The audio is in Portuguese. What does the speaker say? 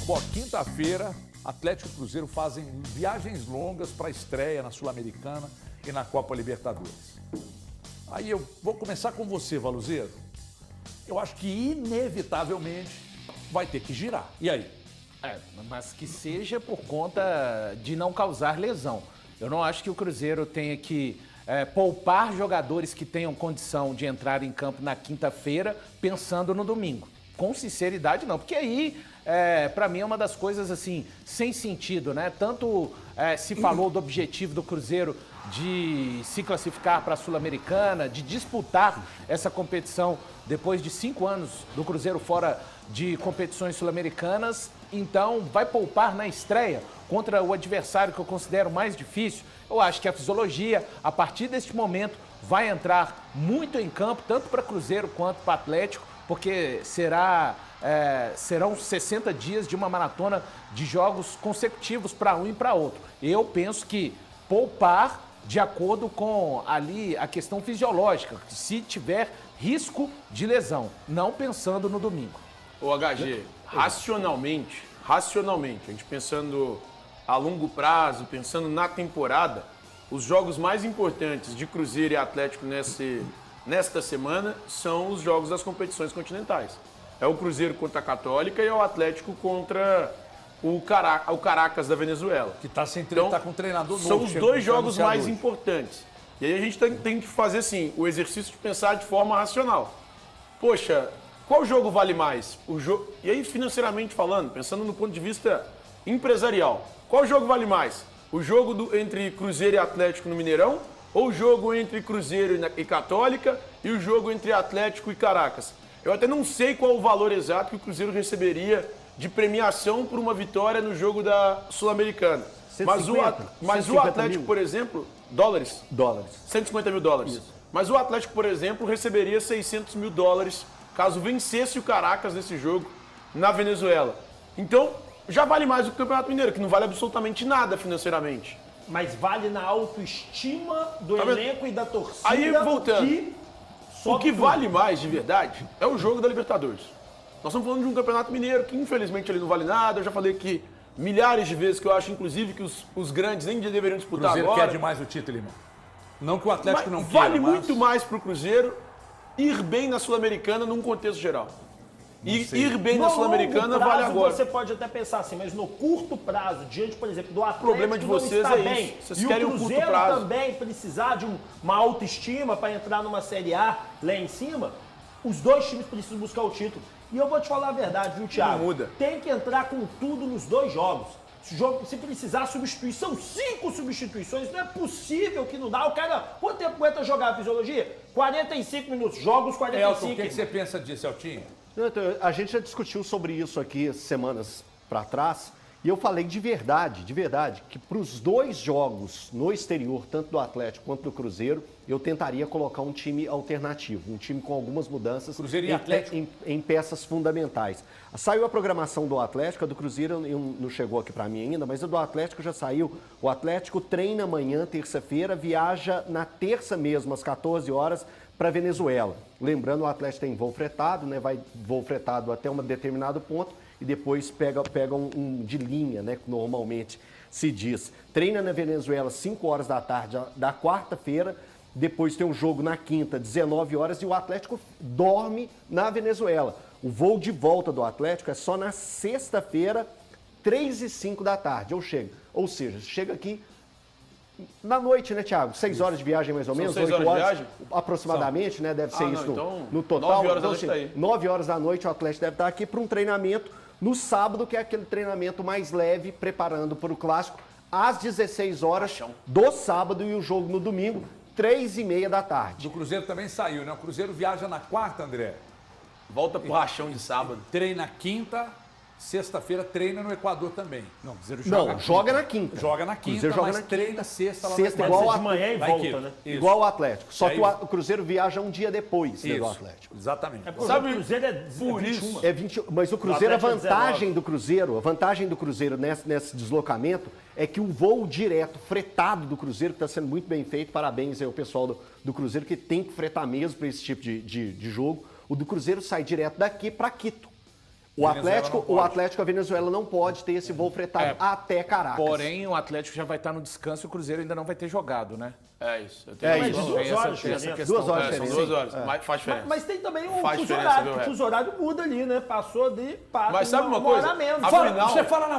Bom, quinta-feira, Atlético e Cruzeiro fazem viagens longas para a estreia na Sul-Americana e na Copa Libertadores. Aí eu vou começar com você, Valuzeiro. Eu acho que inevitavelmente vai ter que girar. E aí? Mas que seja por conta de não causar lesão. Eu não acho que o Cruzeiro tenha que poupar jogadores que tenham condição de entrar em campo na quinta-feira pensando no domingo. Com sinceridade, não. Porque aí, para mim, é uma das coisas, assim, sem sentido, né? Tanto se falou do objetivo do Cruzeiro de se classificar para a Sul-Americana, de disputar essa competição depois de 5 anos do Cruzeiro fora de competições sul-americanas. Então, vai poupar na estreia contra o adversário que eu considero mais difícil. Eu acho que a fisiologia, a partir deste momento, vai entrar muito em campo, tanto para Cruzeiro quanto para Atlético, porque serão 60 dias de uma maratona de jogos consecutivos para um e para outro. Eu penso que poupar de acordo com ali a questão fisiológica, se tiver risco de lesão, não pensando no domingo. O HG, racionalmente, a gente pensando a longo prazo, pensando na temporada, os jogos mais importantes de Cruzeiro e Atlético nesta semana são os jogos das competições continentais. É o Cruzeiro contra a Católica e é o Atlético contra o Caracas da Venezuela. Que está com um treinador novo. São os dois jogos mais importantes. E aí a gente tem que fazer assim, o exercício de pensar de forma racional. Poxa, qual jogo vale mais? E aí, financeiramente falando, pensando no ponto de vista empresarial, qual jogo vale mais? O jogo entre Cruzeiro e Atlético no Mineirão? Ou o jogo entre Cruzeiro e Católica e o jogo entre Atlético e Caracas? Eu até não sei qual o valor exato que o Cruzeiro receberia de premiação por uma vitória no jogo da Sul-Americana. Mas o Atlético, por exemplo, dólares? Dólares. 150 mil dólares. Isso. Mas o Atlético, por exemplo, receberia 600 mil dólares caso vencesse o Caracas nesse jogo na Venezuela. Então, já vale mais do que o Campeonato Mineiro, que não vale absolutamente nada financeiramente. Mas vale na autoestima do elenco e da torcida. Aí, voltando, o que vale mais de verdade é o jogo da Libertadores. Nós estamos falando de um Campeonato Mineiro que, infelizmente, ele não vale nada. Eu já falei aqui milhares de vezes que eu acho, inclusive, que os grandes nem deveriam disputar Cruzeiro agora. quer demais o título, irmão. Não que o Atlético não queira, vale muito mais para o Cruzeiro ir bem na Sul-Americana num contexto geral. E ir bem na Sul-Americana vale agora. Você pode até pensar assim, mas no curto prazo, diante, por exemplo, do Atlético, o problema de vocês não está é bem, isso. Vocês e querem o um curto Cruzeiro prazo. também precisar de uma autoestima para entrar numa Série A lá em cima, os dois times precisam buscar o título. E eu vou te falar a verdade, viu, Thiago? Não muda. Tem que entrar com tudo nos dois jogos. Se precisar substituir, são 5 substituições, não é possível que não dá. O cara, quanto tempo aguenta jogar a fisiologia? 45 minutos, jogos 45. Elton, o que você pensa disso, Eltinho? A gente já discutiu sobre isso aqui semanas para trás e eu falei de verdade, que para os dois jogos no exterior, tanto do Atlético quanto do Cruzeiro, eu tentaria colocar um time alternativo, um time com algumas mudanças Cruzeiro e Atlético. Em peças fundamentais. Saiu a programação do Atlético, a do Cruzeiro não chegou aqui para mim ainda, mas a do Atlético já saiu. O Atlético treina amanhã, terça-feira, viaja na terça mesmo, às 14 horas, para a Venezuela. Lembrando, o Atlético tem voo fretado, né? Vai voo fretado até um determinado ponto e depois pega um de linha, né? Que normalmente se diz. Treina na Venezuela às 5 horas da tarde da quarta-feira, depois tem um jogo na quinta, 19 horas, e o Atlético dorme na Venezuela. O voo de volta do Atlético é só na sexta-feira, 3h05 da tarde. Ou seja, chega aqui na noite, né, Thiago? 6 horas de viagem, mais ou menos? 6 horas de viagem? Aproximadamente, né? Deve ser isso então, no total. 9 horas da noite assim, tá aí. 9 horas da noite o Atlético deve estar aqui para um treinamento no sábado, que é aquele treinamento mais leve, preparando para o Clássico, às 16 horas do sábado, e o jogo no domingo, 3h30 da tarde. Do Cruzeiro também saiu, né? O Cruzeiro viaja na quarta, André. Volta pro rachão de sábado. Treina quinta, sexta-feira treina no Equador também. Não, joga na quinta. Joga na quinta, Joga mas na treina sexta lá Sexta, no igual Equador. de manhã e volta, né? Isso. Igual o Atlético. Só E que aí- o Cruzeiro viaja um dia depois, né, do Isso, Atlético. exatamente. Sabe, o Cruzeiro é por 21. isso- É 20, mas o Cruzeiro, a Atlético é vantagem do Cruzeiro nesse deslocamento é que o voo direto, fretado do Cruzeiro, que está sendo muito bem feito, parabéns aí ao pessoal do Cruzeiro, que tem que fretar mesmo para esse tipo de jogo. O do Cruzeiro sai direto daqui para Quito. O Atlético, a Venezuela não pode ter esse voo fretado até Caracas. Porém, o Atlético já vai estar no descanso e o Cruzeiro ainda não vai ter jogado, né? É isso. Mas Duas 2 horas de Tem essa diferença. questão. 2 horas de São diferença. 2 horas. Mas faz diferença. Mas tem também o Faz fuso diferença, horário. viu, O Reto? fuso horário muda ali, né? Passou de Mas sabe uma hora coisa? a menos. Afinal- Você fala na